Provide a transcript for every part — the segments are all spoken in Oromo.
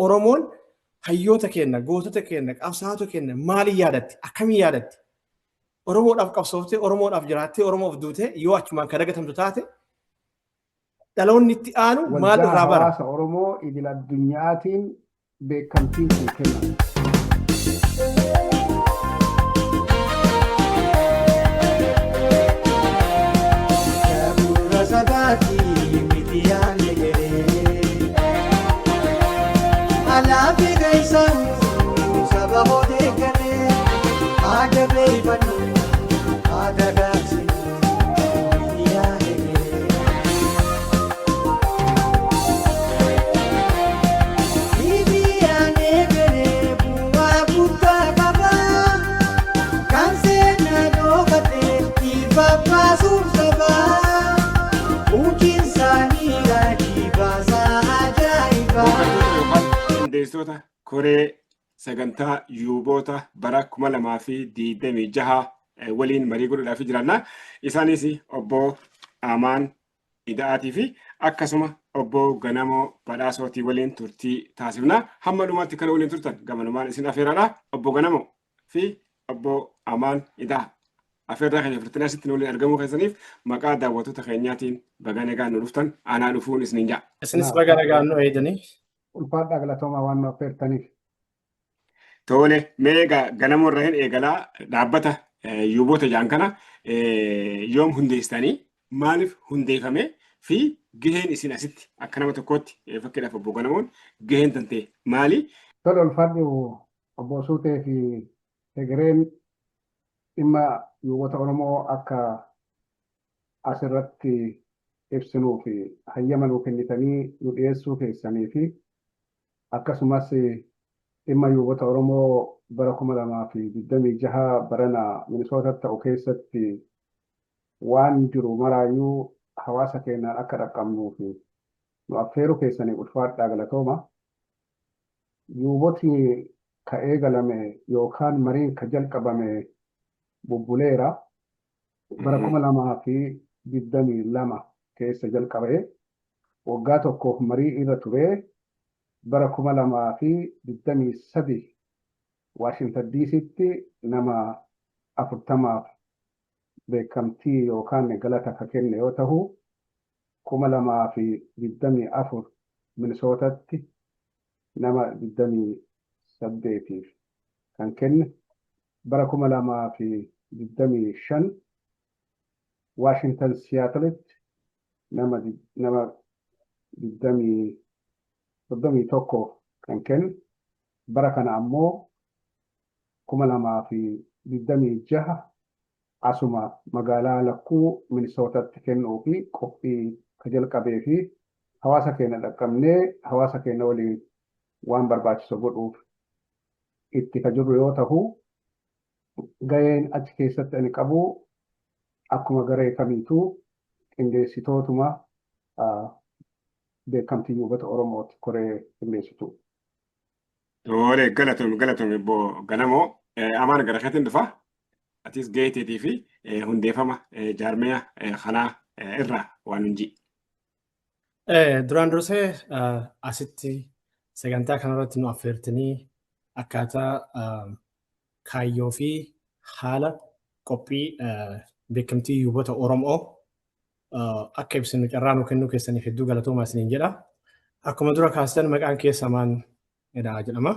Oromoon hayyoota keenya, gootota keenya, qabsaa'ota keenya maaliin yaadatti? Akkamiin yaadatti? Oromoodhaaf qabsooftee, Oromoodhaaf jiraattee, Oromoof duutee yoo achumaan kan dagatamtu taate dhaloonni itti aanu maal irraa bara? Hawaasa Oromoo idil addunyaatiin beekamtiin kun kennama. Koree sagantaa yuuboota bara 2026 waliin marii godhuudhaaf jiraanna. Isaanis obbo Amaan Ida'aatii fi akkasuma obbo Ganamoo Badhaasootii waliin turtii taasifna. Hamma dhumaatti kan waliin turtan gamanumaan isin afeeraadha. Obbo Ganamoo fi obbo Amaan Ida'aa. Afeerraa keenya furtanii asitti waliin argamuu keessaniif maqaa daawwattoota keenyaatiin baga nagaan nu dhuftan aanaa dhufuun isiniin ja'a. Isinis baga nagaan nu eegdanii. Ulfaadhaa galatoomaa waan nu affeertaniif. Tole meegaa Ganamoo irraa hin eegalaa dhaabbata yuuboota jaan kana yoom hundeessitanii maaliif hundeeffame fi gaheen isin asitti akka nama tokkootti fakkiidhaaf obbo Ganamoon gaheen tantee maali? Tole ulfaadhu obbo Suutee fi Egereen dhimma yuuboota Oromoo akka asirratti ibsinuu fi hayyama nuu kennitanii nu dhiyeessuu keessanii fi akkasumas dhimma yuuboota Oromoo bara 2026 barana Minisootatti ta'u keessatti waan jiru maraayyuu hawaasa keenyaan akka dhaqqabnuu fi nu affeeruu keessanii ulfaadhaa galatooma. Yuubotni ka eegalame yookaan mariin ka jalqabame bubbuleera bara 2022 keessa jalqabee waggaa tokkoof marii irra turee bara 2023 Waashintan DC'tti nama 40 beekamtii yookaan galata ka kenne yoo ta'u 2024 Minisootatti nama 28 kan kenne bara 2025 Waashintan Siyaatilitti nama 31 kan kenne bara kana ammoo 2026 asuma magaalaa Lakkuu Minisootatti kennuu fi qophii ka jalqabee fi hawaasa keenya dhaqqabnee hawaasa keenya waliin waan barbaachisu godhuuf itti ka jirru yoo ta'u gaheen achi keessatti ani qabu akkuma garee kamiituu qindeessitootuma beekamtii yuubota Oromooti koree qindeessitu. Tole galatoome obbo Ganamoo Amaan gara keetiin dhufa. Atis gaheetii fi hundeeffama jaarmiyaa kanaa irraa waan hunjii. Duraan dursee asitti sagantaa kanarratti nu affeertanii akkaataa kaayyoo fi haala qophii beekamtii yuubota Oromoo akka ibsinu carraa nu kennuu keessaniif hedduu galatoomaa isiniin jedha. Akkuma dura kaasitan maqaan keessa Amaan Ida'aa jedhama.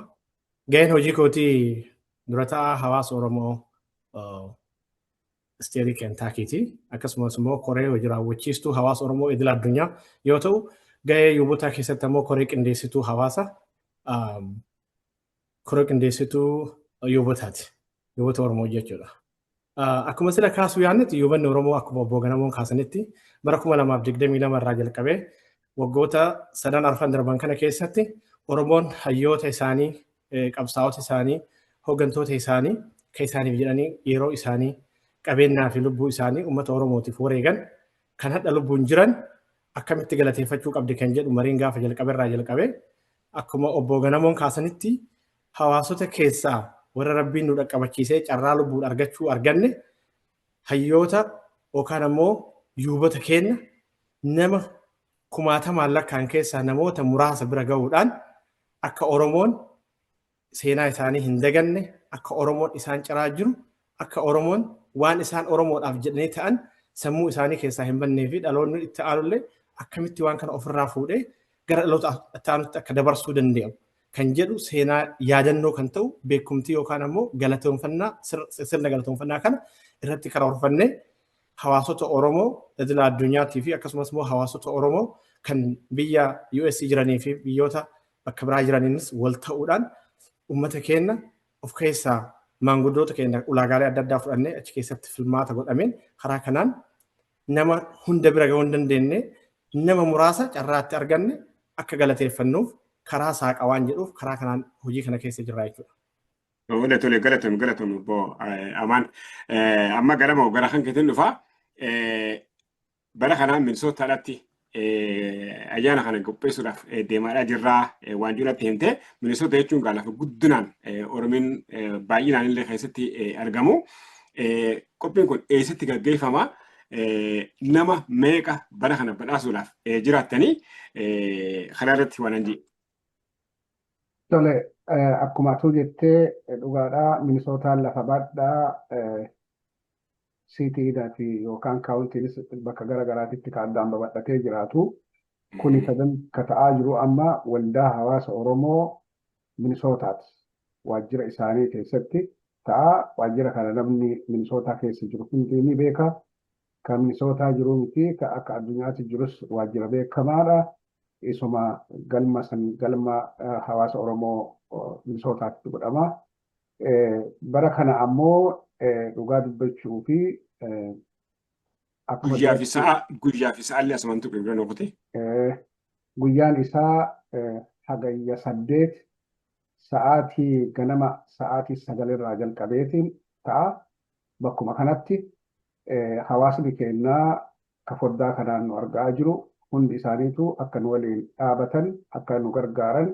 Gaheen hojii kootii dura ta'aa hawaasa Oromoo isteetii Keentaakiiti. Akkasumas immoo koree hojii raawwachiistuu hawaasa Oromoo idil addunyaa yoo ta'u, gahee yuubotaa keessatti immoo koree qindeessituu hawaasa koree qindeessituu yuubotaati. Yuubota Oromoo jechuudha. Akkuma sila kaasuu yaadnetti yuubanni Oromoo akkuma obbo Ganamoon kaasanitti bara 2022 irraa jalqabee waggoota 3 arfan darban kana keessatti Oromoon hayyoota isaanii, qabsaa'ota isaanii, hooggantoota isaanii kan isaaniif jedhanii yeroo isaanii qabeenyaa fi lubbuu isaanii uummata Oromootiif wareegan kan hadha lubbuun jiran akkamitti galateeffachuu qabdi kan jedhu mariin gaafa jalqabeerraa jalqabee akkuma obbo Ganamoon kaasanitti hawaasota keessaa warra Rabbiin nu dhaqqabachiisee carraa lubbuun argachuu arganne hayyoota yookaan ammoo yuubota keenya nama kumaatamaan lakkaan keessaa namoota muraasa bira ga'uudhaan akka Oromoon seenaa isaanii hin daganne akka Oromoon isaan ciraa jiru akka Oromoon waan isaan Oromoodhaaf jedhanii ta'an sammuu isaanii keessaa hin bannee fi dhaloonni itti aanullee akkamitti waan kana ofirraa fuudhee gara dhaloota itti akka dabarsuu danda'amu kan jedhu seenaa yaadannoo kan ta'u beekumtii yookaan ammoo galatoonfannaa sirna galatoonfannaa kana irratti karoorfannee hawaasota Oromoo idila addunyaatii fi akkasumas immoo hawaasota Oromoo kan biyya US jiranii fi biyyoota bakka biraa jiraniinis wal ta'uudhaan uummata keenya of keessaa maanguddoota keenya ulaagaalee adda addaa fudhannee achi keessatti filmaata godhameen karaa kanaan nama hunda bira gahuu hin dandeenye nama muraasa carraatti arganne akka galateeffannuuf karaa saaqaa waan jedhuuf karaa kanaan hojii kana keessa jirra jechuudha. Wanda tole galatoom obbo Amaan amma gara kan keetiin dhufaa bara kanaan Minisootaadhaatti ayyaana kana qopheessuudhaaf deemaadhaa jirraa waan jirratti himte Minisoota jechuun lafa guddinaan Oromiin baay'inaan illee keessatti argamu. Qophiin kun eessatti gaggeeffama nama meeqa bara kana badhaasuudhaaf jiraattanii kana irratti waan anjii. Tole akkuma atuu jettee dhugaadhaa Minisootaan lafa badhaa siitiidhaati yookaan kaawuntiinis bakka garaagaraatitti kan addaan babal'atee jiraatu. Kuni kan ta'aa jiru amma waldaa hawaasa Oromoo Minisootaati. Waajjira isaanii keessatti ta'a. Waajjira kana namni Minisootaa keessa jiru hundi ni beeka. Kan Minisootaa jiru miti kan akka addunyaatti jirus waajjira beekamaadha. Isuma galma hawaasa Oromoo Minisootaatti godhama. Bara kana ammoo dhugaa dubbachuu fi guyyaa fi sa'aallee asumaan tuqe bira noqote. Guyyaan isaa hagayya 8 sa'aatii ganama sa'aatii 9 irraa jalqabeetiin ta'a. Bakkuma kanatti hawaasni keenyaa ka foddaa kanaan nu argaa jiru hundi isaaniitu akka nu waliin dhaabatan akka nu gargaaran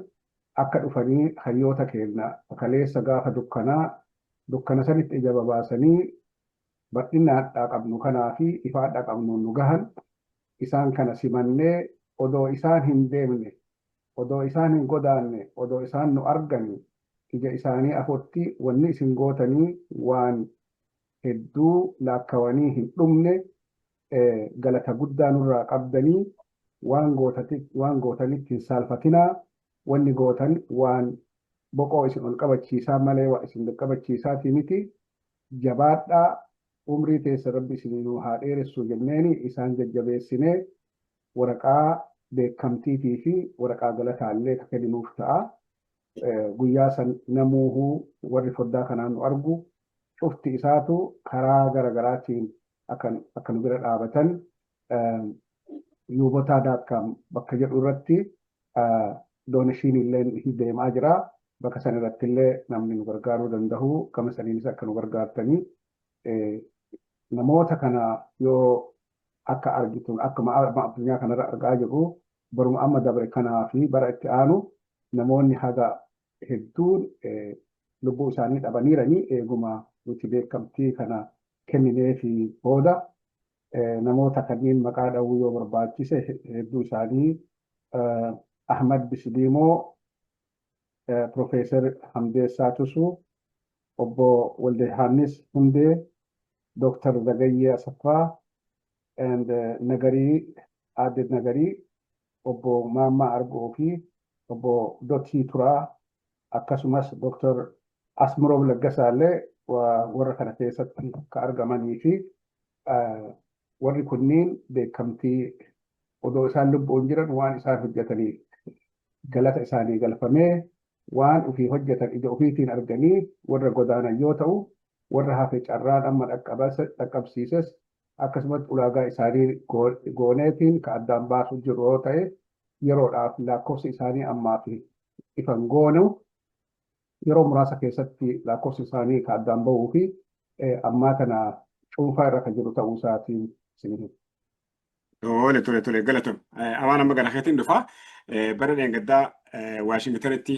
akka dhufanii hayyoota keenya kaleessa gaafa dukkana sanitti ija babaasanii bal'inaa qabnu kanaa fi ifaadhaa qabnu nu gahan isaan kana simannee odoo isaan hin deemne odoo isaan hin godaanne odoo isaan nu arganne ija isaanii afotti wanni isin gootanii waan hedduu laakkawanii hin dhumne galata guddaa nurraa qabdanii waan gootanitti hin saalfatinaa wanni gootan waan boqoo isin ol qabachiisaa malee waa isin qabachiisaatii miti jabaadhaa umrii teessa rabbi isinuu haa dheeressu jenneeni isaan jajjabeessinee waraqaa beekamtiitii fi waraqaa galataallee ka kenninuuf ta'a. Guyyaa san namuuhuu warri foddaa kanaan nu argu cufti isaatu karaa garaagaraatiin akka nu bira dhaabatan yuubotaa.com bakka jedhu irratti dooneshiin illee deemaa jira. Bakka san irratti illee namni nu gargaaruu danda'u gama saniinis akka nu gargaartanii namoota kana yoo akka argituun akkuma addunyaa kanarra argaa jirru baruma amma dabre kanaa fi bara itti aanu namoonni haga hedduun lubbuu isaanii dhabaniiranii eeguma nuti beekamtii kana kenninee fi booda namoota kanneen maqaa dha'uu yoo barbaachise hedduu isaanii Ahmad Bisdiimoo Profeesar Hamdeessaa Tusuu obbo Waldehannis Hundee Dr. Zagayyee Asaffaa and Nagarii Aadde Nagarii obbo Maammaa Argoo fi obbo Dotii Turaa akkasumas Dr. Asmiroo Laggasaallee warra kana keessatti akka argamanii fi warri kunniin beekamtii odoo isaan lubbuun jiran waan isaan hojjetanii galata isaanii galfamee waan ofii hojjetan ija ofiitiin arganii warra godaanan yoo ta'u warra hafe carraan amma dhaqqabsiises akkasumas ulaagaa isaanii gooneetiin ka addaan baasu jiru yoo ta'e yeroodhaaf lakkoofsi isaanii ammaa fi ifan goonu yeroo muraasa keessatti lakkoofsi isaanii ka addaan bahuu fi ammaa kana cuunfaa irra kan jiru ta'uu isaatiin siniif. Tole galatoom. Amaan amma gara keetiin dhufaa bara dheengaddaa Waashingtonitti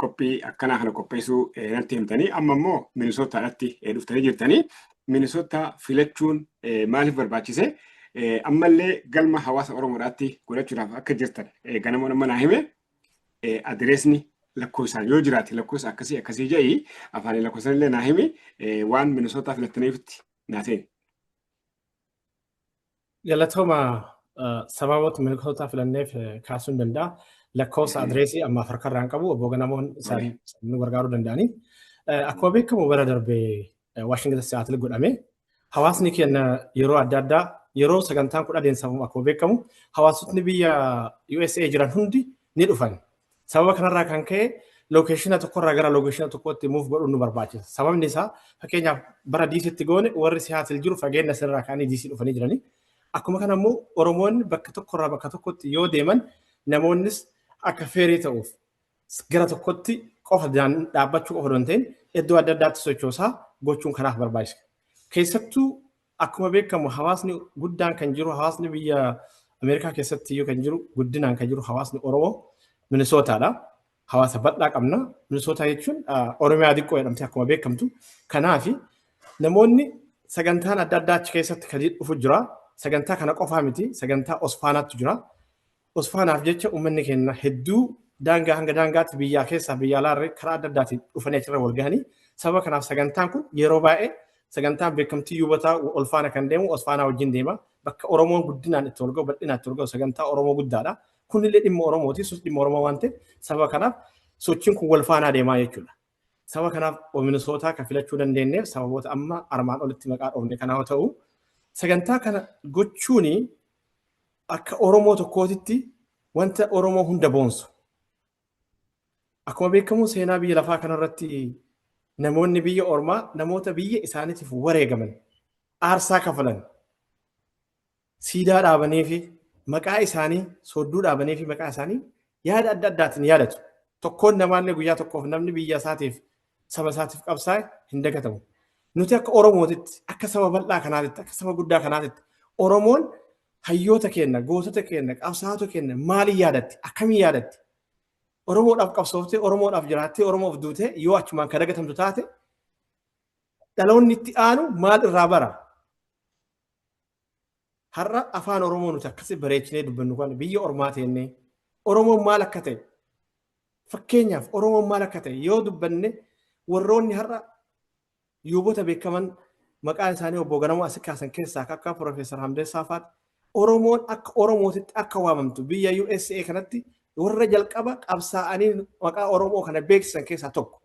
qophii akkanaa kana qopheessuu natti himtanii amma immoo Minisootaadhaatti dhuftanii jirtanii Minisoota filachuun maaliif barbaachise ammallee galma hawaasa Oromoodhaatti godhachuudhaaf akka jirtan ganama nama naa hime adireesni lakkoofsaan yoo jiraate lakkoofsa akkasii jedhii afaan lakkoofsan illee naa himi waan Minisootaa filattaniifitti naa ta'e. Galatooma sababoota Minisootaa filanneef kaasuun danda'a. Lakkoofsa adreesii amma harkarraan qabu obbo Ganamoon isaan nu gargaaruu danda'anii. Akkuma beekamu bara darbee Waashingtan Siyaatil godhame hawaasni keenya yeroo adda addaa yeroo sagantaan kun adeemsifamu akkuma beekamu hawaasotni biyya USA jiran hundi ni dhufan. Sababa kanarraa kan ka'e lookeeshina tokkorraa gara lookeeshina tokkotti muuf godhuun nu barbaachisa. Sababni isaa fakkeenyaaf bara diisitti goone warri Siyaatil jiru fageenya sirraa ka'anii diisii dhufanii jiranii. Akkuma kana immoo Oromoonni bakka tokkorraa bakka tokkotti yoo deeman namoonnis akka feerii ta'uuf gara tokkotti qofa dhaabbachuu qofa don ta'in iddoo adda addaatti sochoosaa gochuun kanaaf barbaachisa. Keessattuu akkuma beekamu hawaasni guddaan kan jiru hawaasni biyya Ameerikaa keessatti yoo kan jiru guddinaan kan jiru hawaasni Oromoo Minisootaadha. Hawaasa bal'aa qabna. Minisootaa jechuun Oromiyaa xiqqoo jedhamti akkuma beekamtu. Kanaaf namoonni sagantaan adda addaa achi keessatti kan dhufu jira. Sagantaa kana qofaa miti sagantaa Osfaanaatu jira. Osfaanaaf jecha uummanni keenya hedduu daangaa hanga daangaatti biyyaa keessaa biyya alaarree karaa adda addaatiin dhufanii achirra wal gahanii sababa kanaaf sagantaan kun yeroo baay'ee sagantaan beekamtii yuubataa Olfaana kan deemu Osfaanaa wajjin deema. Bakka Oromoon guddinaan itti wal gahu bal'inaan itti wal gahu sagantaa Oromoo guddaadha. Kunillee dhimma Oromooti dhimma Oromoo waan ta'eef sababa kanaaf sochiin kun wal faanaa deemaa jechuudha. Sababa kanaaf Minisootaa kan filachuu dandeenyeef sababoota amma armaan olitti maqaa dhoofne kanaa yoo ta'u sagantaa kana gochuun akka Oromoo tokkootitti wanta Oromoo hunda boonsu. Akkuma beekamu seenaa biyya lafaa kanarratti namoonni biyya ormaa namoota biyya isaaniitiif wareegaman aarsaa kafalan siidaa dhaabanii fi maqaa isaanii soodduu dhaabanii fi maqaa isaanii yaada adda addaatiin yaadatu. Tokkoon namaallee guyyaa tokkoof namni biyya isaatiif saba isaatiif qabsaa'e hin dagatamu. Nuti akka Oromootitti akka saba bal'aa kanaatitti akka saba guddaa kanaatitti Oromoon hayyoota keenya gootota keenya qabsaa'ota keenya maaliin yaadatti akkamiin yaadatti Oromoodhaaf qabsooftee Oromoodhaaf jiraattee Oromoof duutee yoo achumaan kan dagatamtu taate dhaloonni itti aanu maal irraa bara. Har'a afaan Oromoo nuti akkasii bareechinee dubbannu kan biyya ormaa teennee Oromoon maal akka ta'e fakkeenyaaf Oromoon maal akka ta'e yoo dubbanne warroonni har'a yuubota beekaman maqaan isaanii obbo Ganamoo as kaasan keessaa akka Profeesar Hamdeessaa fa'aati Oromoon akka Oromootitti akka waamamtu biyya USA kanatti warra jalqaba qabsaa'anii maqaa Oromoo kana beeksisan keessaa tokko.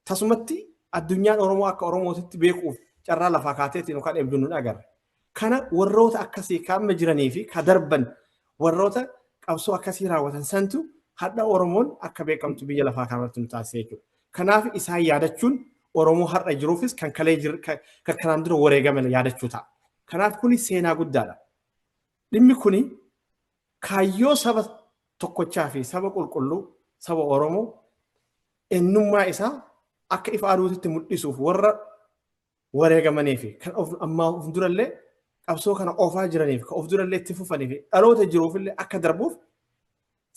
Tasumatti addunyaan Oromoo akka Oromootitti beekuuf carraa lafaa kaateetiin yookaan eebduun nu agarra. Kana warroota akkasii kan jiranii fi kan darban warroota qabsoo akkasii raawwatan santu hadha Oromoon akka beekamtu biyya lafaa kanarratti nu taasisee jechuudha. Kanaaf isaan yaadachuun Oromoo har'a jiruufis kan kalee kan kanaan dura wareegaman yaadachuu ta'a. Kanaaf kuni seenaa guddaadha. Dhimmi kuni kaayyoo saba tokkochaa fi saba qulqulluu saba Oromoo eenyummaa isaa akka ifa aduutitti mul'isuuf warra wareegamanii fi kan ammaa of durallee qabsoo kana oofaa jiraniif kan of durallee itti fufanii fi dhaloota jiruufillee akka darbuuf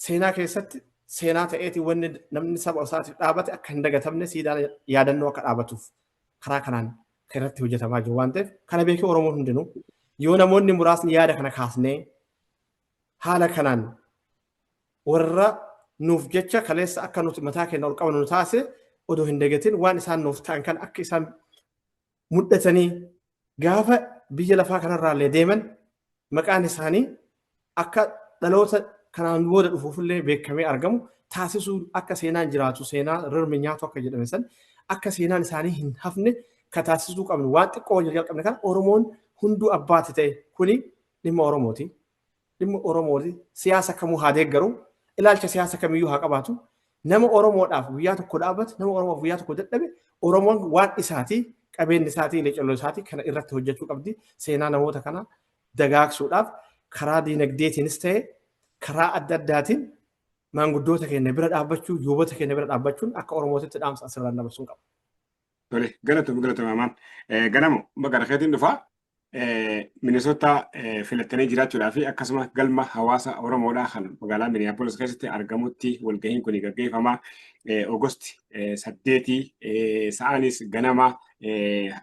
seenaa keessatti seenaa ta'eeti wanni namni saba isaatiif dhaabate akka hin dagatamne siidaan yaadannoo akka dhaabatuuf karaa kanaan kan irratti hojjetamaa jiru waan ta'eef kana beekee Oromoon hundinuu yoo namoonni muraasni yaada kana kaasnee haala kanaan warra nuuf jecha kaleessa akka nuti mataa keenya ol qaban nu taasise odoo hin dagatin waan isaan nuuf ta'an kan akka isaan mul'atanii gaafa biyya lafaa kanarraallee deeman maqaan isaanii akka dhaloota kanaan booda dhufuufillee beekamee argamu taasisuu akka seenaan jiraatu seenaa rirmi nyaatu akka jedhame san akka seenaan isaanii hin hafne ka taasisuu qabnu waan xiqqoo jalqabne kan Oromoon hunduu abbaati ta'e kuni dhimma Oromooti. Dhimma Oromooti siyaasa kamuu haa deeggaru ilaalcha siyaasa kamiyyuu haa qabaatu nama Oromoodhaaf guyyaa tokko dhaabate nama Oromoof guyyaa tokko dadhabe Oromoon waan isaatii qabeenyi isaatii leecalloo isaatii kana irratti hojjechuu qabdi seenaa namoota kana dagaagsuudhaaf karaa diinagdeetiinis ta'e karaa adda addaatiin maanguddoota keenya bira dhaabbachuu yuubota keenya bira dhaabbachuun akka Oromootitti dhaamsa asirraan dabarsuun qaba. Tole galatoomaa Ganamoo magaalaa keetiin dhufaa Minnesota filattanii jiraachuudhaa fi akkasuma galma hawaasa Oromoodhaa kan magaalaa Minneapolis keessatti argamutti walgahiin kun gaggeeffama. Ogosti 8 sa'aanis ganama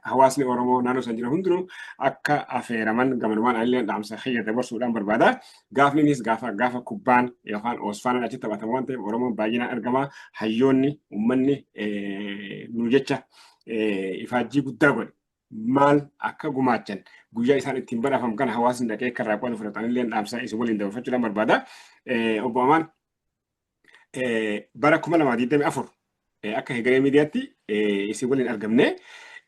hawaasni Oromoo naannoo san jiran hundinuu akka affeeraman gamanumaan allee dhaamsa xiyya dabarsuudhaan barbaada. Gaafninis gaafa kubbaan yookaan Oosfaanaan achi taphatamu waan ta'eef Oromoon baay'inaan argama. Hayyoonni uummanni nu jecha ifaajjii guddaa godhe. Maal akka gumaachan guyyaa isaan ittiin badhaafam kana hawaasni dhaqee karraa qofa fudhatan illee dhaamsa isin waliin dabarfachuudhaan barbaada. Obbo Amaan bara 2024 akka hegeree miidiyaatti isin waliin argamne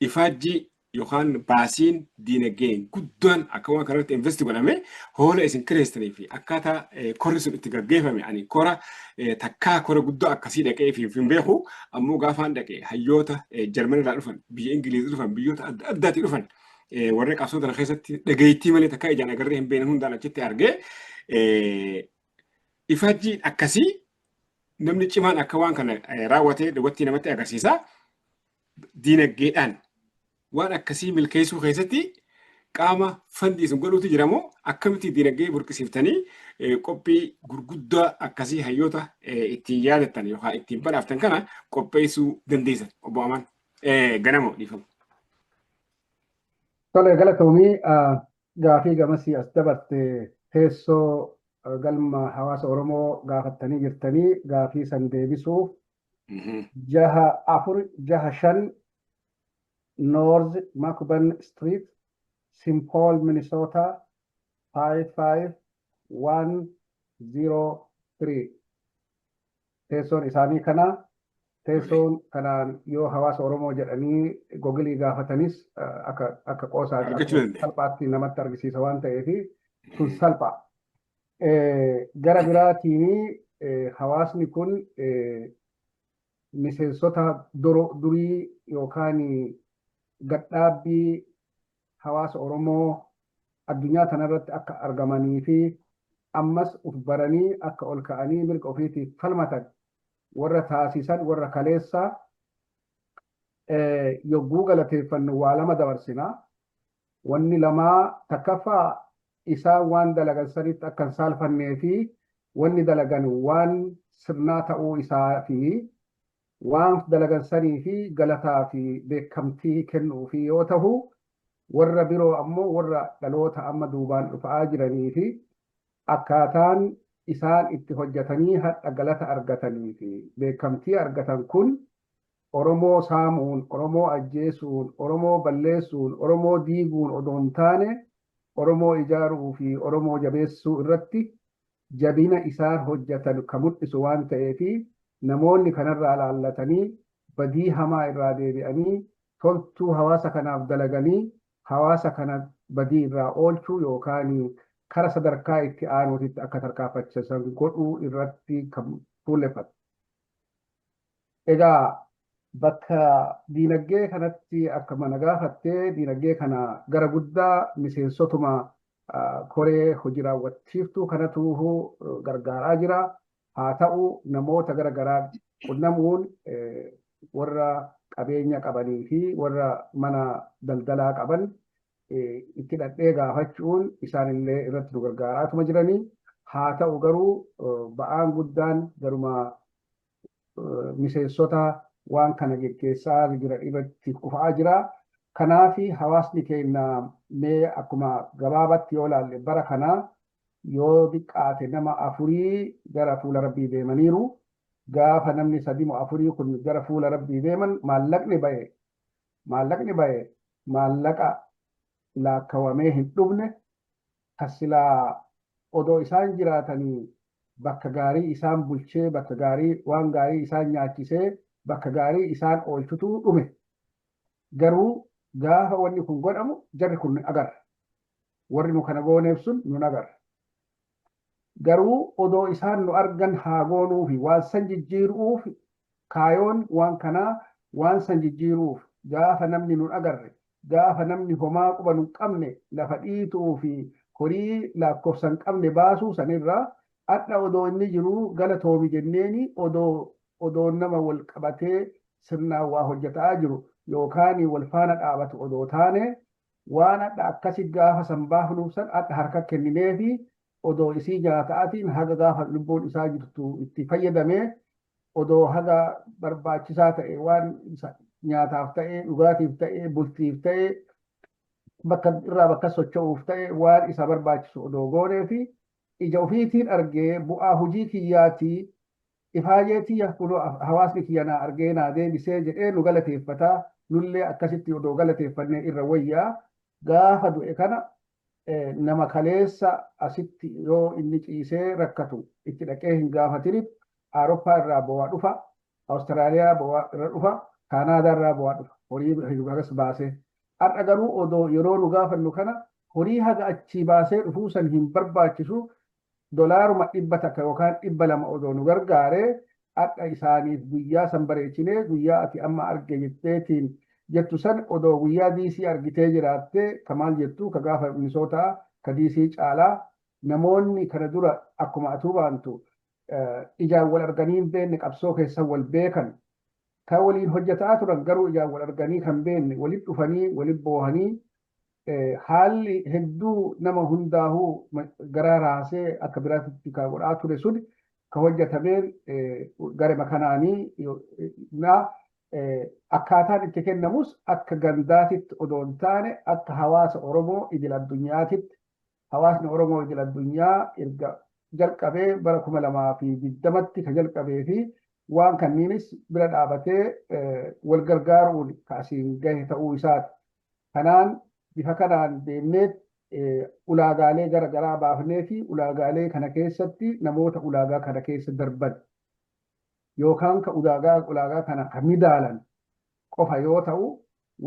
ifaajjii yookaan baasiin diinagdee guddaan akka waan kanatti investi godhame hoola isin kireessanii fi akkaataa korri sun itti gaggeeffame ani kora takkaa kora guddoo akkasii dhaqee fi hin beeku ammoo gaafaan dhaqee hayyoota Jarmanirraa dhufan biyya Ingiliizii dhufan biyyoota adda addaatii dhufan warra qabsoota keessatti dhagayitii malee takkaa ijaan agarree hin beekne hundaan achitti argee ifaajjiin akkasii namni cimaan akka waan kana raawwatee dhugatti namatti agarsiisa diinagdeedhaan waan akkasii milkeessuu keessatti qaama fandii sun godhuutu jiramoo akkamitti diinagdee burqisiiftanii qophii gurguddaa akkasii hayyoota ittiin yaadattan yookaan ittiin badhaaftan kana qopheessuu dandeessan obbo Amaan ganamoo dhiifamu. Tole galatoomii gaafii gamasii as dabarte teessoo galma hawaasa Oromoo gaafattanii jirtanii gaafii san deebisuuf 6-4-6-5 North Macban Street, St. Paul, Minnesota 55103. Teessoon isaanii kana teessoon kanaan yoo hawaasa Oromoo jedhanii Google gaafatanis akka qoosaa salphaatti namatti argisiisa waan ta'eef sun salphaa. Gara biraatiin hawaasni kun miseensota durii yookaan gadhaabbii hawaasa Oromoo addunyaa kanarratti akka argamanii fi ammas uf baranii akka ol ka'anii mirga ofiitiif falmatan warra taasisan warra kaleessa yogguu galateeffannu waa lama dabarsinaa. Wanni lamaa takkaffaa isaan waan dalagan sanitti akka hin saalfannee fi wanni dalagan waan sirnaa ta'uu isaa fi waan dalagan sanii fi galataa fi beekamtii kennuu fi yoo ta'u warra biroo ammoo warra dhaloota amma duubaan dhufaa jiranii fi akkaataan isaan itti hojjetanii hadha galata argatanii fi beekamtii argatan kun Oromoo saamuun, Oromoo ajjeesuun, Oromoo balleessuun, Oromoo diiguun odoo hin taane Oromoo ijaaruu fi Oromoo jabeessuu irratti jabina isaan hojjetan kan mul'isu waan ta'eefi namoonni kanarraa laallatanii badii hamaa irraa deebi'anii toltuu hawaasa kanaaf dalaganii hawaasa kana badii irraa oolchuu yookaan kara sadarkaa itti aanuutitti akka tarkaanfachiisan godhuu irratti kan fuulleffatu. Egaa bakka diinagdee kanatti akkuma na gaafattee diinagdee kana gara guddaa miseensotuma koree hojii raawwachiiftuu kanatu gargaaraa jira. Haa ta'u namoota gara garaa qunnamuun warra qabeenya qabanii fi warra mana daldalaa qaban itti dhadhee gaafachuun isaanillee irratti nu gargaaraatuma jiranii. Haa ta'u garuu ba'aan guddaan garuma miseensota waan kana geggeessaa jiran irratti kufaa jira. Kanaafi hawaasni keenya mee akkuma gabaabatti yoo ilaalle bara kanaa yoo xiqqaate nama 4 gara fuula rabbii deemaniiru. Gaafa namni 3-4 kun gara fuula rabbii deeman maallaqni ba'e maallaqa laakkawamee hin dhumne kasilaa odoo isaan jiraatanii bakka gaarii isaan bulchee bakka gaarii waan gaarii isaan nyaachisee bakka gaarii isaan oolchutu dhume. Garuu gaafa wanni kun godhamu jarri kun agarra. Warri nu kana gooneef sun nun agarra. Garuu odoo isaan nu argan haa goonuufi waan san jijjiiruuf kaayoon waan kanaa waan san jijjiiruuf gaafa namni nun agarre gaafa namni homaa quba nun qabne lafa dhiituu fi horii lakkoofsa hin qabne baasuu sanirraa adda odoo inni jiru galatoomi jenneeni odoo nama wal qabatee sirnaan waa hojjetaa jiru yookaan wal faana dhaabatu odoo taane waan adda akkasi gaafa san baafnuuf san akka harka kenninee fi odoo isii nyaataatiin haga gaafa lubbuun isaa jirtu itti fayyadamee odoo haga barbaachisaa ta'e waan nyaataaf ta'e dhugaatiif ta'e bultiif ta'e bakka irraa bakka socho'uuf ta'e waan isa barbaachisu odoo goonee fi ija ofiitiin argee bu'aa hojii kiyyaatii ifaajeetii hawaasni kiyya naa argee naa deebisee jedhee nu galateeffataa nullee akkasitti odoo galateeffannee irra wayyaa gaafa du'e kana nama kaleessa asitti yoo inni ciisee rakkatu itti dhaqee hin gaafatiniif Awurooppaa irraa bu'aa dhufa, Awustiraaliyaa bu'aa irra dhufa, Kaanaadaa irraa bu'aa dhufa. Horii hagas baasee. Har'a garuu odoo yeroo nu gaafannu kana horii haga achii baasee dhufuu san hin barbaachisu dolaaruma 100 yookaan 200 odoo nu gargaaree har'a isaaniif guyyaa san bareechinee guyyaa ati amma arge jetteetiin jettu san odoo guyyaa diisii argitee jiraattee kamaal jettu ka gaafa Minisootaa ka diisii caalaa namoonni kana dura akkuma atuu baantu ijaan wal arganii hin beekne qabsoo keessa wal beekan kan waliin hojjetaa turan garuu ijaan wal arganii kan beekne walitti dhufanii walitti boohanii haalli hedduu nama hundaahuu garaa raasee akka biraatti kan godhaa ture sun ka hojjetameen garee makanaanii akkaataan itti kennamus akka gandaatitti odoo hin taane akka hawaasa Oromoo idil addunyaatitti hawaasni Oromoo idil addunyaa erga jalqabee bara 2020tti ka jalqabee fi waan kanniinis bira dhaabatee wal gargaaruun kaasiin gahe ta'uu isaati. Kanaan bifa kanaan deemnee ulaagaalee garaagaraa baafnee fi ulaagaalee kana keessatti namoota ulaagaa kana keessa darban yookaan ka ulaagaa kana kan midaalan qofa yoo ta'u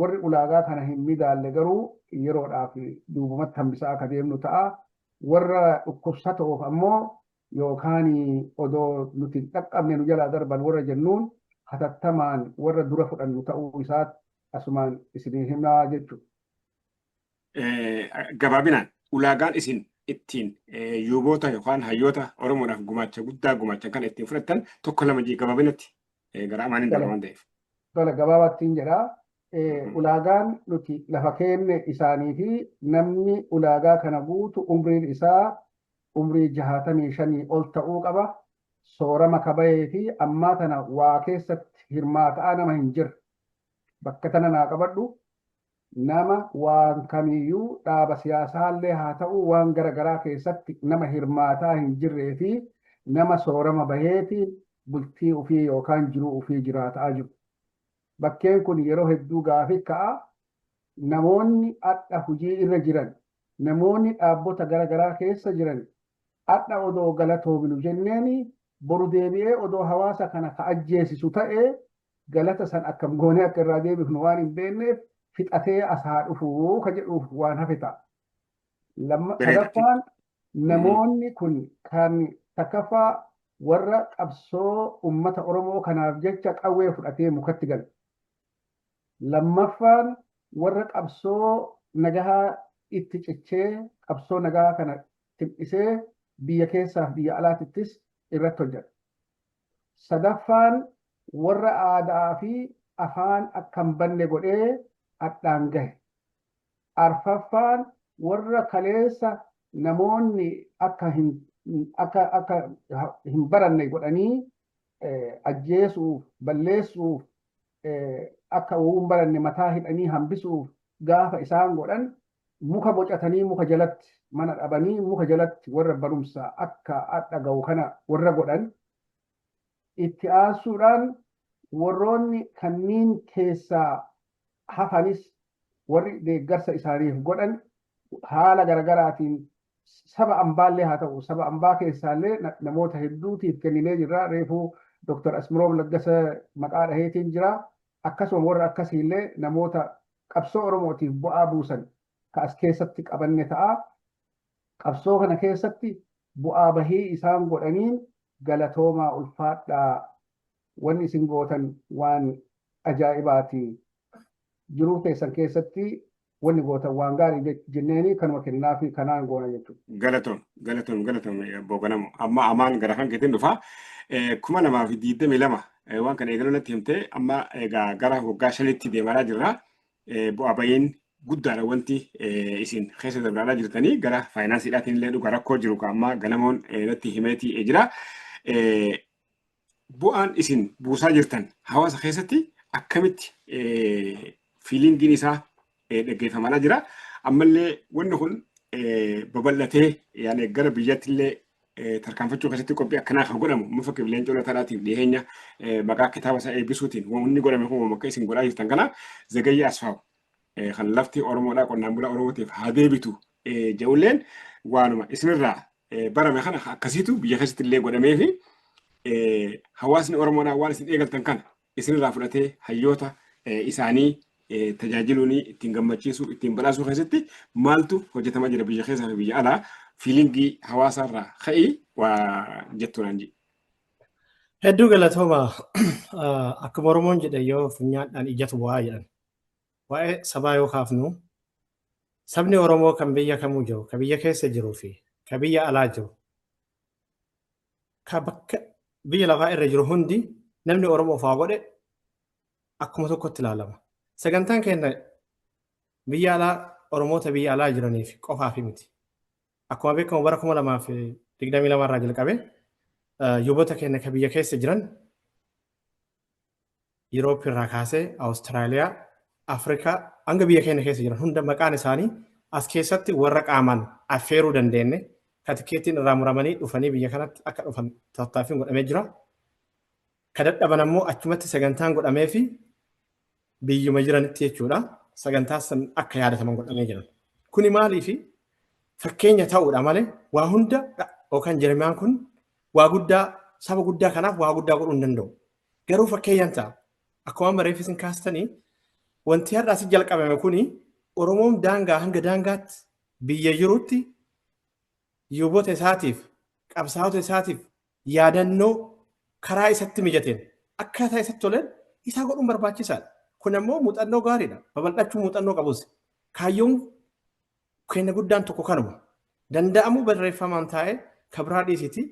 warri ulaagaa kana hin midaalle garuu yeroodhaaf duubumatti hambisaa akka deemnu ta'a. Warra dhukkubsatoof ammoo yookaan odoo nuti dhaqqabne nu jalaa darban warra jennuun hatattamaan warra dura fudhannu ta'uu isaatti asumaan isinii himaa jechuudha. Gabaabinaan ulaagaan isin ittiin yuuboota yookaan hayyoota Oromoodhaaf gumaacha guddaa gumaacha kan ittiin fudhattan tokko lama gabaabinatti gara amaaniin darba waan ta'eef. Tola gabaabattiin jedhaa. Ulaagaan nuti lafa kenne isaanii fi namni ulaagaa kana guutu umriin isaa umrii 65 ol ta'uu qaba. Soorama kabayee fi ammaa tana waa keessatti hirmaataa nama hin jirre. Bakka tana naa qabadhu nama waan kamiyyuu dhaaba siyaasaallee haa ta'u waan garaagaraa keessatti nama hirmaataa hin jirree fi nama soorama baheetiin bultii ofii yookaan jiruu ofii jiraataa jiru. Bakkeen kun yeroo hedduu gaafii ka'a namoonni adda hojii irra jiran namoonni dhaabbota garaagaraa keessa jiran adda odoo galatoominu jenneeni boru deebi'ee odoo hawaasa kana ka ajjeesisu ta'ee galata san akkam goonee akka irraa deebifnu waan hin beekneef fixatee asaa dhufuu ka jedhuuf waan hafe ta'a. Sadaffaan namoonni kun kan takkaffaa warra qabsoo uummata Oromoo kanaaf jecha qawwee fudhatee mukatti gala. Lammaffaan warra qabsoo nagahaa itti cichee qabsoo nagaa kana timdhisee biyya keessaaf biyya alaatittis irratti hojjeta. Sadaffaan warra aadaa fi afaan akka hin banne godhee adhaan gahe. Arfaffaan warra kaleessa namoonni akka hin baranne godhanii ajjeesuuf balleessuuf akka hin baranne mataa hidhanii hambisuuf gaafa isaan godhan muka bocatanii muka jalatti mana dhabanii muka jalatti warra barumsa akka dhaga'u kana warra godhan itti aansuudhaan warroonni kanniin keessaa hafanis warri deeggarsa isaaniif godhan haala garaagaraatiin saba ambaallee haa ta'u saba ambaa keessaallee namoota hedduutiif kenninee jirra. Reefuu Dr. Asmiroom Laggasa maqaa dhaheetiin jira. Akkasuma warra akkasiillee namoota qabsoo Oromootiif bu'aa buusan ka as keessatti qabanne ta'a. Qabsoo kana keessatti bu'aa bahii isaan godhaniin galatoomaa ulfaadhaa wanni isin gootan waan ajaa'ibaati. Jiruu keessan keessatti wanni gootan waan gaarii jenneeni kanuma kennaa fi kanaan goona jechuudha. Galatoom booganamu amma amaan gara kan keetiin dhufa 2022 waan kana eegaluu natti himte amma egaa gara waggaa 5tti deemaa jirra. Bu'aa bahiin guddaadha wanti isin keessa dabalaa jirtanii gara faayinaansiidhaatiin illee dhugaa rakkoo jiru amma galamoon irratti himeetii jira. Bu'aan isin buusaa jirtan hawaasa keessatti akkamitti fiilingiin isaa dhaggeeffamaa jira. Ammallee wanni kun babal'atee yaani gara biyyatti illee tarkaanfachuu keessatti qophii akkanaa kan godhamu mufa kibileen colataadhaatiif dhiyeenya maqaa kitaaba isaa eebbisuutiin wanni godhame kun akka isin godhaa jirtan kana Zagayyaa Asfaaw kan lafti Oromoodhaa qonnaan bulaa Oromootiif haa deebitu jedhulleen waanuma isinirraa barame kana akkasiitu biyya keessatti illee godhamee fi hawaasni Oromoodhaa waan isin eegaltan kana isinirraa fudhatee hayyoota isaanii tajaajiluun ittiin gammachiisuu ittiin badhaasuu keessatti maaltu hojjetamaa jira biyya keessaa fi biyya alaa fiilingii hawaasaarraa ka'ii waa jettuunaan jedhi. Hedduu galatooma akkuma Oromoon jedhe yoo funyaadhaan ijatu bu'aa jedhan waa'ee sabaa yoo kaafnu sabni Oromoo kan biyya kamuu jiru kan biyya keessa jiruu fi kan biyya alaa jiru kan bakka biyya lafaa irra jiru hundi namni Oromoo ofaa godhe akkuma tokkotti ilaalama. Sagantaan keenya biyya alaa Oromoota biyya alaa jiraniif qofaaf miti. Akkuma beekamu bara 2022 irraa jalqabe yuubota keenya kan biyya keessa jiran Yuroopp irraa kaasee Awustiraaliyaa, Afrikaa hanga biyya keenya keessa jiran hunda maqaan isaanii as keessatti warra qaamaan affeeruu dandeenye kan tikeettiin irraa muramanii dhufanii biyya kanatti akka dhufan tattaaffiin godhamee jira. Kan dadhaban ammoo achumatti sagantaan godhamee fi biyyuma jiranitti jechuudha. Sagantaa san akka yaadataman godhamee jiran. Kuni maaliifi fakkeenya ta'uudha malee waa hunda yookaan Jarmiyaan kun waa guddaa saba guddaa kanaaf waa guddaa godhuu hin danda'u. Garuu fakkeenyaan ta'a. Akkuma bareeffis hin kaastanii wanti har'aas jalqabame kuni Oromoon daangaa hanga daangaatti biyya jirutti yuubota isaatiif qabsaa'ota isaatiif yaadannoo karaa isatti mijateen akkaataa isatti toleen isaa godhuun barbaachisaadha. Kun ammoo muuxannoo gaariidha. Babal'achuu muuxannoo qabus. Kaayyoon keenya guddaan tokko kanuma. Danda'amu barreeffamaan taa'ee kabraa dhiisiti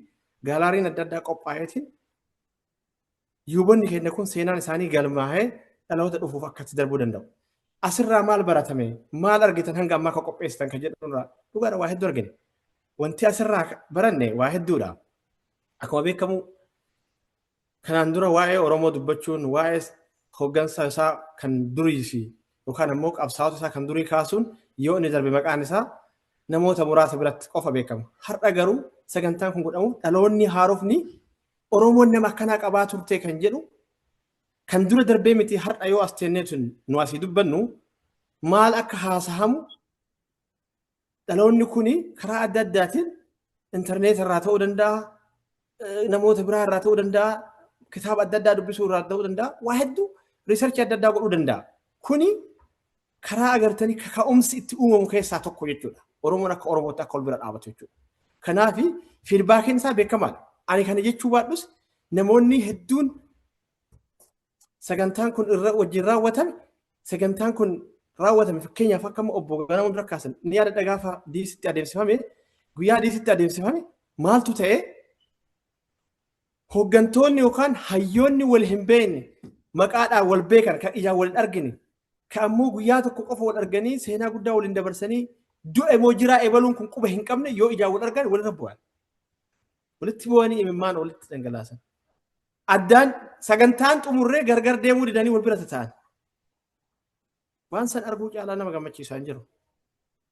gaalaariin adda addaa qophaa'eetiin yuubonni keenya kun seenaan isaanii galmaa'ee dhaloota dhufuuf akkatti darbuu danda'u. Asirraa maal baratame maal argitan hanga ammaa akka qopheessitan kan jedhamurraa dhugaadha waa hedduu argine. Wanti asirraa baranne waa hedduudha. Akkuma beekamu kanaan dura waa'ee Oromoo dubbachuun waa'ee hoggansa isaa kan durii fi yookaan ammoo qabsaa'ota isaa kan durii kaasuun yoo inni darbe maqaan isaa namoota muraasa biratti qofa beekama. Har'a garuu sagantaan kun godhamu dhaloonni haarofni Oromoon nama akkanaa qabaa turte kan jedhu kan dura darbee miti har'a yoo as teenneetu nu asii dubbannu maal akka haasahamu dhaloonni kuni karaa adda addaatiin intarneet irraa ta'uu danda'a namoota biraa irraa ta'uu danda'a kitaaba adda addaa dubbisuu irraa ta'uu danda'a waa hedduu riisarchii adda addaa godhuu danda'a. Kuni karaa agartanii kaka'umsi itti uumamu keessaa tokko jechuudha. Oromoon akka Oromootti akka ol bira dhaabatu jechuudha. Kanaaf fiidbaakiin isaa beekamaadha. Ani kana jechuu baadhus namoonni hedduun sagantaan kun irra wajjin raawwatame sagantaan kun raawwatame fakkeenyaaf akka obbo Ganamuun dura kaasan ni yaada gaafa diisitti adeemsifame guyyaa diisitti adeemsifame maaltu ta'e hoggantoonni yookaan hayyoonni wal hin beekne maqaadhaan wal beekan kan ijaan wal hin argine kan ammoo guyyaa tokko qofa wal arganii seenaa guddaa waliin dabarsanii du'e moo jiraa ebaluun kun quba hin qabne yoo ijaan wal argan walirra bu'an. Walitti bu'anii imimmaan walitti dhangalaasan. Addaan sagantaan xumurree gargar deemuu didanii wal bira ta'an. Waan san arguu caalaa nama gammachiisaa hin jiru.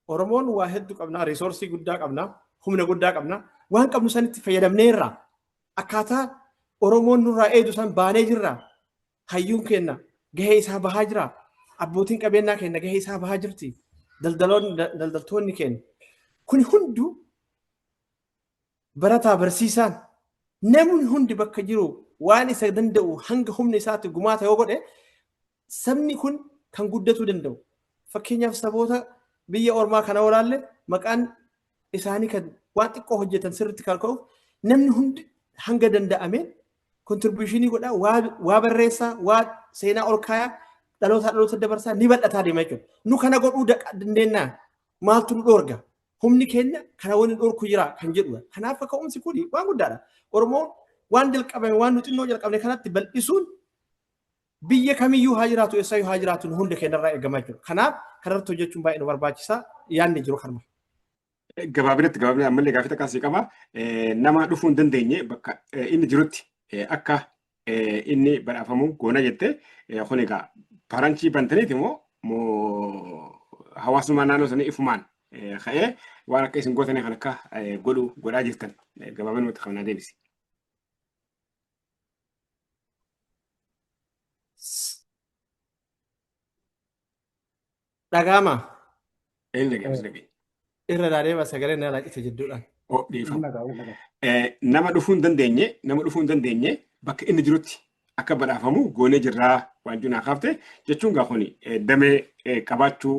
Oromoon waa hedduu qabnaa, riisoorsii guddaa qabnaa, humna guddaa qabnaa, waan qabnu sanitti fayyadamneerra. Akkaataa Oromoon nurraa eedu san baanee jirra. Hayyuun keenya gahee isaa bahaa jira. Abbootiin qabeenyaa keenya gahee isaa bahaa jirti. Daldaltoonni keenya. Kun hunduu barataa barsiisaan namni hundi bakka jiru waan isa danda'u hanga humna isaatti gumaata yoo godhe sabni kun kan guddatuu danda'u. Fakkeenyaaf saboota biyya ormaa kana olaalle maqaan isaanii kan waan xiqqoo hojjetan sirriitti kan ka'uuf namni hundi hanga danda'ameen kontribuushinii godhaa waa barreessaa waa seenaa ol kaayaa dhaloota dabarsaa ni bal'ataa deema jechuudha. Nu kana godhuu dandeenya maaltu nu dhoorga? Humni keenya kana wani dhorku jira kan jedhudha. Kanaaf kaka'umsi kun waan guddaadha. Oromoon waan jalqabame waan nu xinnoo jalqabne kanatti bal'isuun biyya kamiyyuu haa jiraatu eessayyuu haa jiraatu hundi keenyarraa eegamaa jiru. Kanaaf kanarratti hojjechuun baay'ee nu barbaachisaa yaadni jiru kanuma. Gabaabinatti ammallee gaafii takkaasii qaba. Nama dhufuu hin dandeenye bakka inni jirutti akka inni badhaafamu goona jettee kun egaa paranchii bantaniiti moo hawaasummaa naannoo sanii ifumaan ka'ee waan akka isin gootanii kan akka godhaa jirtan gabaabinumatti qabnaa deebisi. Dhagaama. Inni dhagee. Irra daadhee sagalee na laaqite jidduudhaan. Nama dhufuu hin dandeenye bakka inni jirutti akka badhaafamu goonee jirraa waan junaa kaafte jechuun gaa kuni damee qabaachuu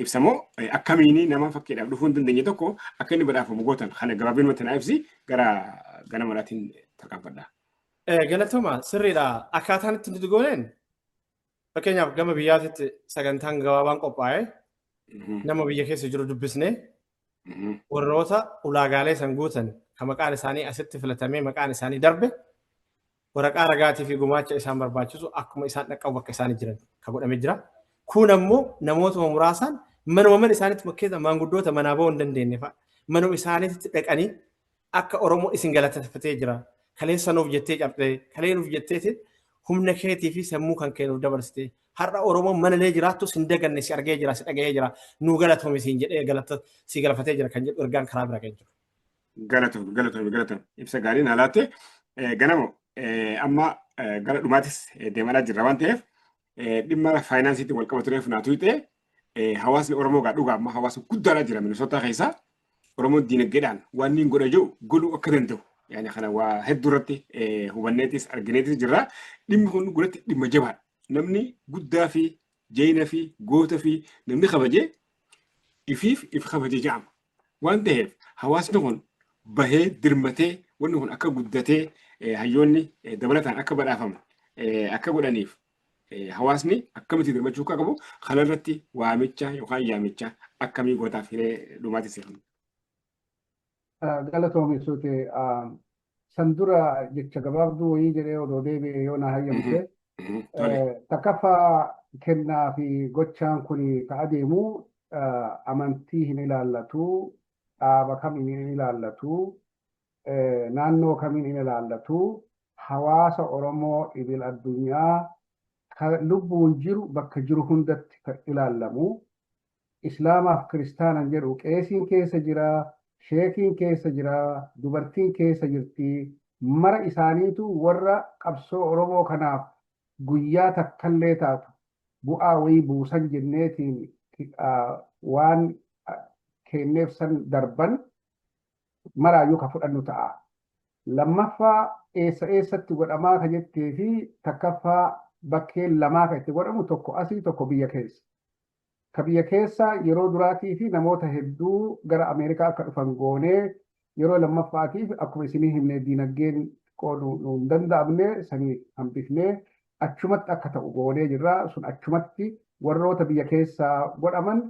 ibsamoo akkamiini nama fakkiidhaaf dhufuu hin dandeenye tokko akka inni badhaafamu gootan kana gabaabinumatti naa ibsi gara malaatiin tarkaanfadha. Galatooma sirriidha. Akkaataan itti nuti gooneen fakkeenyaaf gama biyyaatitti sagantaan gabaabaan qophaa'ee nama biyya keessa jiru dubbisnee warroota ulaagaalee san guutan kan maqaan isaanii asitti filatamee maqaan isaanii darbe waraqaa ragaatii fi gumaacha isaan barbaachisu akkuma isaan dhaqqabu bakka isaanii jiran kan godhamee jira. Kun ammoo namootuma muraasaan manuma isaaniitti bakkeessa maanguddoota manaa ba'uu hin dandeenye fa'a. Manuma isaaniitti dhaqanii akka Oromoo isin galateeffatee jira. Kaleessa nuuf jettee cabdee kalee nuuf jetteetiin humna keetii fi sammuu kan kennuuf dabarsitee har'a Oromoon manalee jiraattu sin daganne si argee jira si dhaga'ee jira nuu galatoome siin jedhee si galafatee jira kan jedhu ergaan karaa bira kan jiru. Galatoome ibsa gaariin haalaatte ganamo amma gara dhumaatis deemaa jirra waan ta'eef dhimma faayinaansiitiin wal qabatureef naatu ta'e hawaasni Oromoo gaa dhugaa amma hawaasa guddaadhaa jira Minisootaa keessaa Oromoon diinagdeedhaan waan inni godha jiru godhuu akka danda'u. Yani kana waa hedduu irratti hubanneetis argineetis jirra. Dhimmi kun guddaatti dhimma jabaadha. Namni guddaa fi jeena fi goota fi namni kabajee ifiif if kabajee jedhama. Waan ta'eef hawaasni kun bahee dirmatee wanni kun akka guddatee hayyoonni dabalataan akka badhaafamu akka godhaniif hawaasni akkamitti dirmachuu akka qabu kanarratti waamicha yookaan yaamicha akkamii gootaaf hiree dhumaatis jedhamu. Galatoomii suute san dura jecha gabaabduu wayii jedhee odoo deebi'e yoo na hayyamte takkaffaa kennaa fi gochaan kun ka adeemu amantii hin ilaallatu dhaaba kamiin hin ilaallatu naannoo kamiin hin ilaallatu hawaasa Oromoo idil addunyaa kan lubbuun jiru bakka jiru hundatti kan ilaallamu Islaamaaf Kiristaanan jedhu qeesiin keessa jira. Sheekiin keessa jira, dubartiin keessa jirti, mara isaaniitu warra qabsoo Oromoo kanaaf guyyaa takkallee taatu bu'aa wayii buusan jenneetiin waan kenneef san darban maraayyuu ka fudhannu ta'a. Lammaffaa eessatti godhamaa ka jettee fi takkaffaa bakkeen lamaa ka itti godhamu tokko asii tokko biyya keessa. Ka biyya keessa yeroo duraatii fi namoota hedduu gara Ameerikaa akka dhufan goonee yeroo lammaffaatiif akkuma isinii himne diinagdeen qooduu hin danda'amne sanii hambifnee achumatti akka ta'u goonee jirra. Sun achumatti warroota biyya keessaa godhaman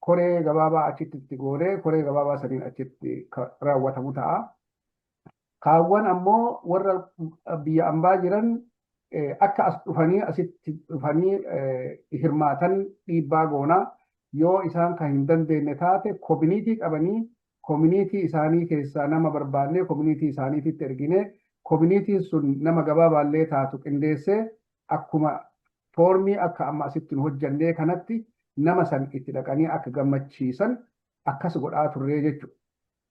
koree gabaabaa achitti itti goonee koree gabaabaa saniin achitti raawwatamu ta'a. Kaawwan ammoo warra biyya ambaa jiran akka as dhufanii asitti dhufanii hirmaatan dhiibbaa goonaa yoo isaan kan hin dandeenye taate koominiitii qabanii koominiitii isaanii keessaa nama barbaannee koominiitii isaaniitti ergine koominiitiin sun nama gabaabaallee taatu qindeessee akkuma foormii akka amma asitti nu hojjannee kanatti nama san itti dhaqanii akka gammachiisan akkas godhaa turree jechuudha.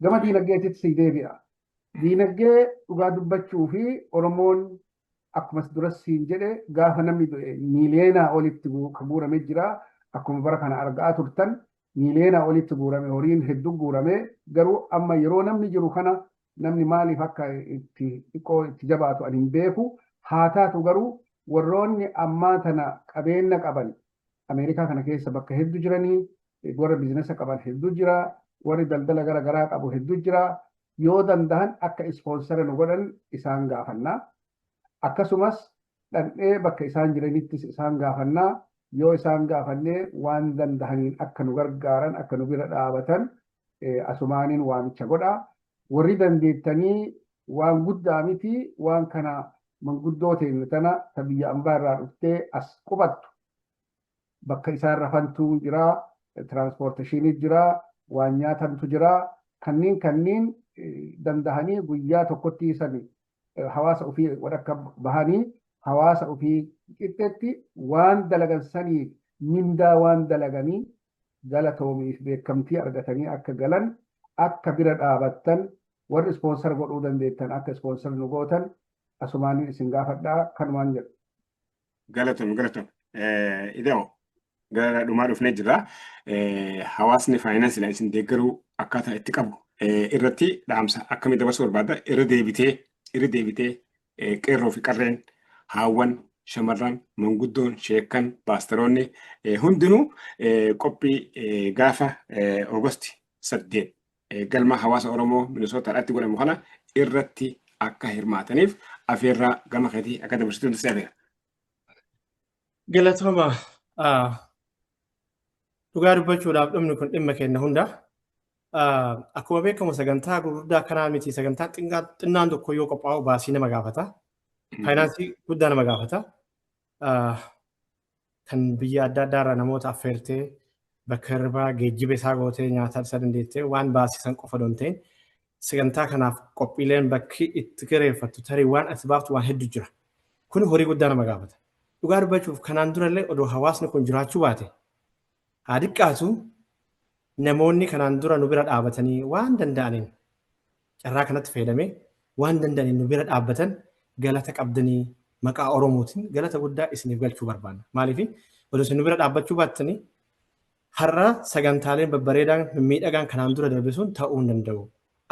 Gama diinagdeetitti si deebi'a. Diinagdee dhugaa dubbachuu fi Oromoon akkuma durasiin jedhe gaafa namni miiliyoonaa olitti guurame jira. Akkuma bara kana argaa turtan miiliyoonaa olitti guurame horiin hedduu guurame garuu amma yeroo namni jiru kana namni maaliif akka itti jabaatu ani hin beeku. Haa taatu garuu warroonni ammaa tana qabeenya qaban Ameerikaa kana keessa bakka hedduu jiranii warra biizinasa qaban hedduu jira. Warri daldala gara garaa qabu hedduu jira. Yoo danda'an akka ispoonsara nu godhan isaan gaafannaa. Akkasumas dhandhee bakka isaan jiranittis isaan gaafannaa. Yoo isaan gaafannee waan danda'aniin akka nu gargaaran akka nu bira dhaabatan asumaaniin waamicha godhaa. Warri dandeettanii waan guddaa miti waan kana manguddootiin tana ta biyya ambaa irraa dhuftee as qubattu bakka isaan rafantuu jira, tiraanspoorteeshinii jira, waan nyaatantu jira. Kanneen dandahanii guyyaa tokkotti isaan hawaasa ofii wadhakka bahanii hawaasa ofii qixxeetti waan dalagan sanii mindaa waan dalaganii galatoomiif beekamtii argatanii akka galan akka bira dhaabattan warri ispoonsar godhuu dandeettan akka ispoonsar nu gootan asumaaniin isin gaafadhaa kanumaan jedhu. Galatoom. Ida'oo gara dhumaa dhufnee jirra. Hawaasni faayinaansiidhaan isin deeggaruu akkaataa itti qabu irratti dhaamsa akkamii dabarsuu barbaadda? Irra deebitee qeerroo fi qarreen haawwan shamarran manguddoon sheekkan paasteroonni hundinuu qophii gaafa Ogosti 8 galma hawaasa Oromoo Minisootaadhaatti godhamu kana irratti akka hirmaataniif afeerraa gama keetii akka dabarsituu seera. Galatooma dhugaa dubbachuudhaaf dhumni kun dhimma kenna hunda. Akkuma beekamu sagantaa gurguddaa kanaa miti sagantaa xinnaan tokko yoo qophaa'u baasii nama gaafata. Faayinaansii guddaa nama gaafata. Kan biyya adda addaarraa namoota affeertee bakka hirribaa geejjiba isaa gootee nyaata isa dandeettee waan baasisan qofa don ta'in sagantaa kanaaf qophiileen bakki itti kireeffattu tarii waan ati baaftu waan hedduu jira. Kun horii guddaa nama gaafata. Dhugaa dubbachuuf kanaan durallee odoo hawaasni kun jiraachuu baate haa xiqqaatu namoonni kanaan dura nu bira dhaabatanii waan danda'aniin carraa kanatti fayyadamee waan danda'aniin nu bira dhaabbatan galata qabdanii maqaa Oromootiin galata guddaa isiniif galchuu barbaanna. Maaliif odoo isin nu bira dhaabbachuu baattanii har'a sagantaaleen babbareedaan miidhagaan kanaan dura darbe sun ta'uu hin danda'u.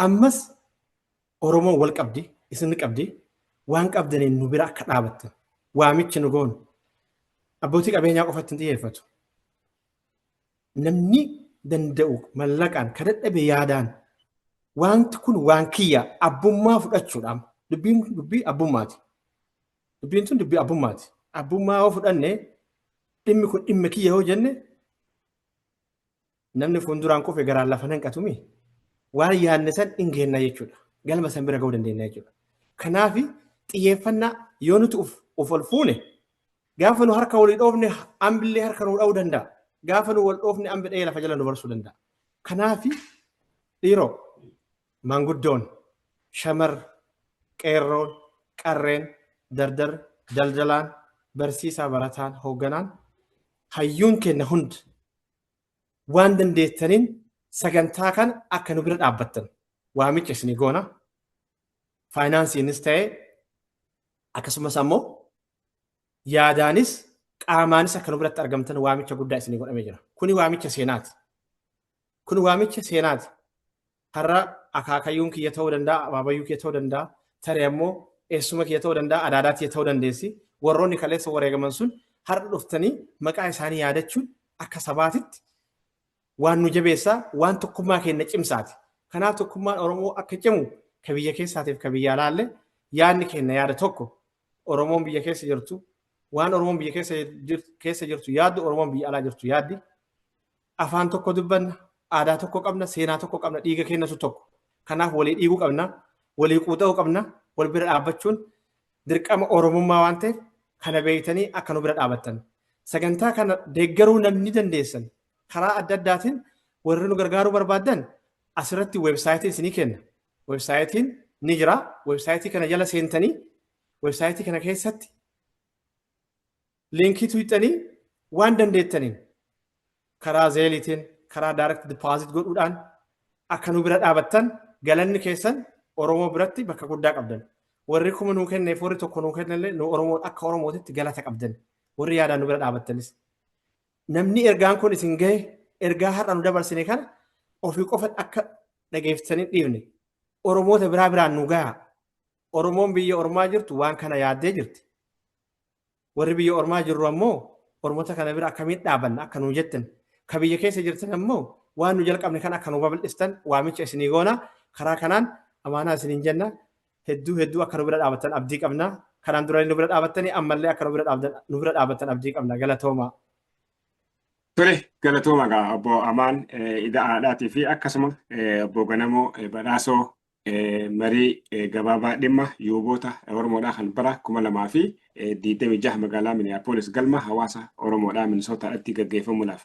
Ammas Oromoon wal qabdi isin qabdi waan qabdaniin nu bira akka dhaabattan waamichi nu goonu abbootii qabeenyaa qofatti hin xiyyeeffatu. Namni danda'u mallaqaan kan dadhabe yaadaan wanti kun waan kiyya abbummaa fudhachuudhaan dubbii abbummaati. Dubbiin tun dubbii abbummaati. Abbummaa yoo fudhanne dhimmi kun dhimma kiyya yoo jenne namni fuulduraan kufee garaan lafa hanqatumi waan yaadne san dhingeenna jechuudha. Galma san bira ga'uu dandeenya jechuudha. Kanaaf xiyyeeffannaa yoo nuti of ol fuune gaafa nu harka walii dhoofne ambillee harka nu dha'uu danda'a. Gaafa nu wal dhoofne ambi dha'ee lafa jala nu barsuu danda'a. Kanaaf dhiiroo manguddoon shamar qeerroon qarreen dardar daldalaan barsiisaa barataan hoogganaan hayyuun kenna hundi waan dandeettaniin sagantaa kan akka nu bira dhaabbattan waamicha isinii goona. Faayinaansiinis ta'ee akkasumas ammoo yaadaanis qaamaanis akka nu biratti argamtan waamicha guddaa isinii godhamee jira. Kuni waamicha seenaati. Har'a akaakayyuun kiyya ta'uu danda'a, abaabayyuu kiyya ta'uu danda'a, taree ammoo eessuma kiyya ta'uu danda'a, adaadaa kiyya ta'uu dandeessi. Warroonni kaleessa wareegaman sun har'a dhuftanii maqaa isaanii yaadachuun akka sabaatitti waan nu jabeessaa waan tokkummaa keenya cimsaati. Kanaaf tokkummaan Oromoo akka cimu ka biyya keessaatiif ka biyya alaallee yaadni keenya yaada tokko Oromoon biyya keessa jirtu waan Oromoon biyya keessa jirtu yaaddu Oromoon biyya alaa jirtu yaaddi afaan tokko dubbanna aadaa tokko qabna seenaa tokko qabna dhiiga keenyatu tokko. Kanaaf walii dhiiguu qabna walii quuxa'uu qabna wal bira dhaabbachuun dirqama Oromummaa waan ta'eef kana beektanii akka nu bira dhaabbattan. Sagantaa kana deeggaruu namni dandeessan karaa adda addaatiin warri nu gargaaruu barbaaddan asirratti weebsaayitiin isinii kenna. Weebsaayitiin ni jira. Weebsaayitii kana jala seentanii weebsaayitii kana keessatti liinkii tuuxanii waan dandeettaniin karaa zeeliitiin karaa direct deposit godhuudhaan akka nu bira dhaabattan galanni keessan Oromoo biratti bakka guddaa qabdan. Warri kuma nuu kenneef warri tokko nuu kennallee nu Oromoo akka Oromootitti galata qabdan. Warri yaadaan nu bira dhaabattanis. Namni ergaan kun isin gahe ergaa har'a nu dabarsine kana ofii qofa akka dhageeffatanii dhiifne Oromoota biraan nu gaha. Oromoon biyya Ormaa jirtu waan kana yaaddee jirti. Warri biyya Ormaa jirru ammoo Oromoota kana bira akkamiin dhaabanna akka nu jettan. Ka biyya keessa jirtan ammoo waan nu jalqabne kan akka nu babal'istan waamicha isinii goona. Karaa kanaan amaanaa isiniin jenna hedduu akka nu bira dhaabattan abdii qabna. Kanaan dura nu bira dhaabattanii ammallee akka nu bira dhaabattan abdii qabna. Galatooma. Tole galatooma gaa obbo Amaan Ida'aadhaatii fi akkasuma obbo Ganamoo Badhaasoo marii gabaabaa dhimma yuuboota Oromoodhaa kan bara 2026 magaalaa Minneapolis galma hawaasa Oromoodhaa Minisootaatti gaggeeffamuudhaaf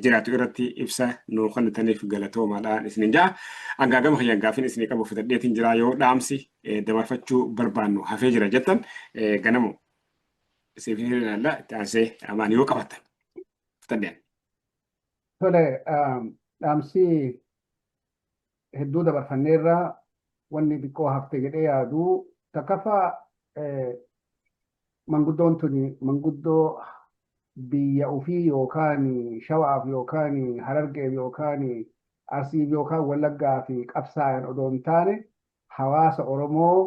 jiraatu irratti ibsa nuu kennitaniif galatoomaadhaan isinin jaa. Hanga kiyyan gaafin isinii qabu fitadheetiin jira yoo dhaamsi dabarfachuu barbaannu hafee jira jettan ganamu siifin ilaalla itti aansee amaan yoo qabattan fitadheen. Tole dhaamsi hedduu dabarfanneerraa wanni xiqqoo hafte jedhee yaadu takkaffaa manguddoon tuni manguddoo biyya ofii yookaan shawaaf yookaan harargeef yookaan arsiif yookaan wallaggaa fi qabsaa'an odoo hin taane hawaasa Oromoo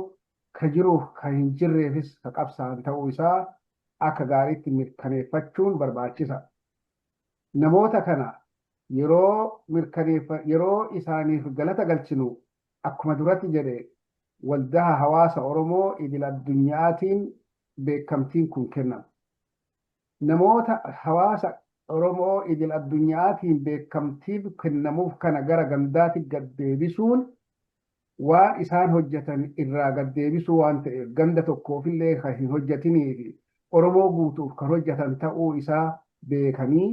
ka jiruuf ka hin jirreefis ka qabsaa'an ta'uu isaa akka gaariitti mirkaneeffachuun barbaachisa. Namoota kana yeroo isaaniif galata galchinu akkuma duratti jedhe waldaa hawaasa Oromoo idil addunyaatiin beekamtiin kun kennama. Namoota hawaasa Oromoo idil addunyaatiin beekamtiin kennamuuf kana gara gandaatti gad deebisuun waan isaan hojjetan irraa gad deebisuu waan ta'eef ganda tokkoofillee kan hin hojjetinii fi Oromoo guutuuf kan hojjetan ta'uu isaa beekanii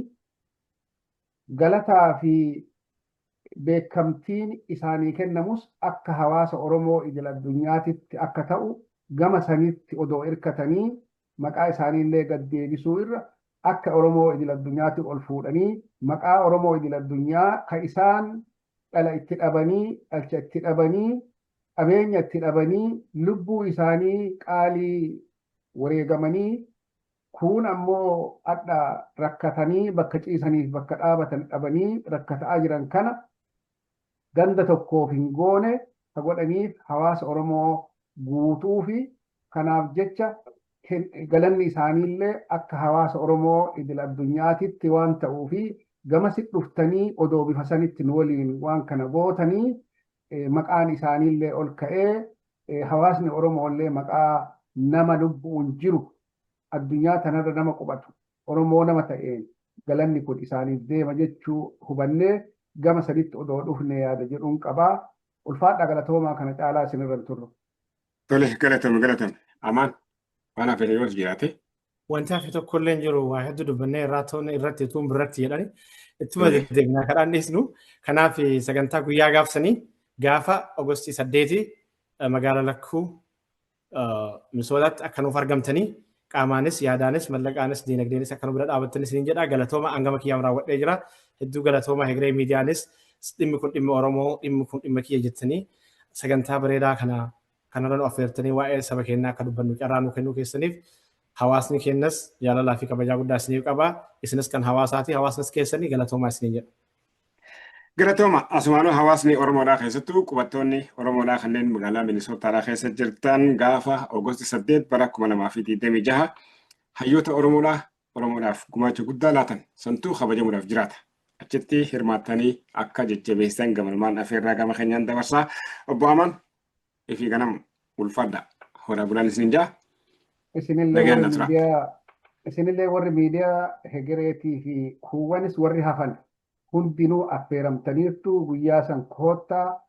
galataa fi beekamtiin isaanii kennamus akka hawaasa Oromoo idil addunyaatitti akka ta'u gama sanitti odoo hirkatanii maqaa isaaniillee gad deebisuu irra akka Oromoo idil addunyaatti ol fuudhanii maqaa Oromoo idil addunyaa kan isaan dhala itti dhabanii dhalcha itti dhabanii qabeenya itti dhabanii lubbuu isaanii qaalii wareegamanii kun ammoo adda rakkatanii bakka ciisaniif bakka dhaabatan dhabanii rakkataa jiran kana ganda tokkoof hin goone ka godhaniif hawaasa Oromoo guutuu fi kanaaf jecha galanni isaaniillee akka hawaasa Oromoo idil addunyaatitti waan ta'uu fi gamasitti dhuftanii odoo bifa sanitti waliin waan kana gootanii maqaan isaaniillee ol ka'ee hawaasni Oromoollee maqaa nama lubbuun jiru addunyaa tanarra nama qubatu Oromoo nama ta'een galanni kun isaaniif deema jechuu hubannee gama saditti odoo dhufne yaada jedhuun qabaa. Ulfaadha galatoomaa kana caalaa isinirra turru. Tole galatame amaan waan hafe yoo jiraate. Wanti hafe tokkollee jiru waa hedduu dubbannee irratti tuun birratti jedhani ittuma deddeebinaa kadhaan dhiisnu. Kanaaf sagantaa guyyaa gaafsanii gaafa Ogosti 8 magaalaa Lakkuu Minisootaatti akka nuuf argamtanii qaamaanis yaadaanis mallaqaanis diinagdeenis akka nu bira dhaabattanis ni jedha. Galatooma hangama kiyyaam raawwadhee jira. Hedduu galatooma Hegeree miidiyaanis dhimmi kun dhimma Oromoo dhimmi kun dhimma kiyya jettanii sagantaa bareedaa kanarra nu affeertanii waa'ee saba keenyaa akka dubbannu carraa nu kennuu keessaniif hawaasni keenyas jaalalaa fi kabajaa guddaa isiniif qaba. Isinis kan hawaasaati hawaasnis keessanii galatoomaa isinii jedha. Galatooma asumaanuu hawaasni Oromoodhaa keessattuu qubattoonni Oromoodhaa kanneen magaalaa Minisootaadhaa keessa jirtan gaafa Ogosti 8 bara 2026 hayyoota Oromoodhaaf gumaacha guddaa laatan santuu kabajamuudhaaf jiraata. Achitti hirmaattanii akka jajjabeessan gamalmaan afeerraa gama keenyaan dabarsaa. Obbo Amaan ifii ganam ulfaadha. Horaa bulaan isin jaa. Isinillee warri miidiyaa Hegereetii fi kuuwwanis warri hafan hundinuu affeeramtaniirtu guyyaa san koottaa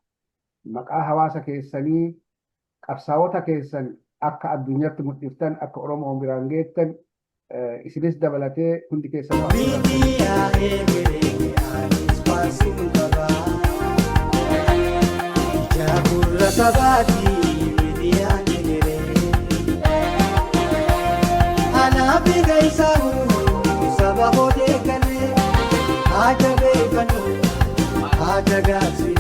maqaa hawaasa keessanii qabsaa'ota keessan akka addunyaatti mul'iftan akka Oromoon biraan geettan isinis dabalatee hundi keessan Aja be kanu, aja gasi.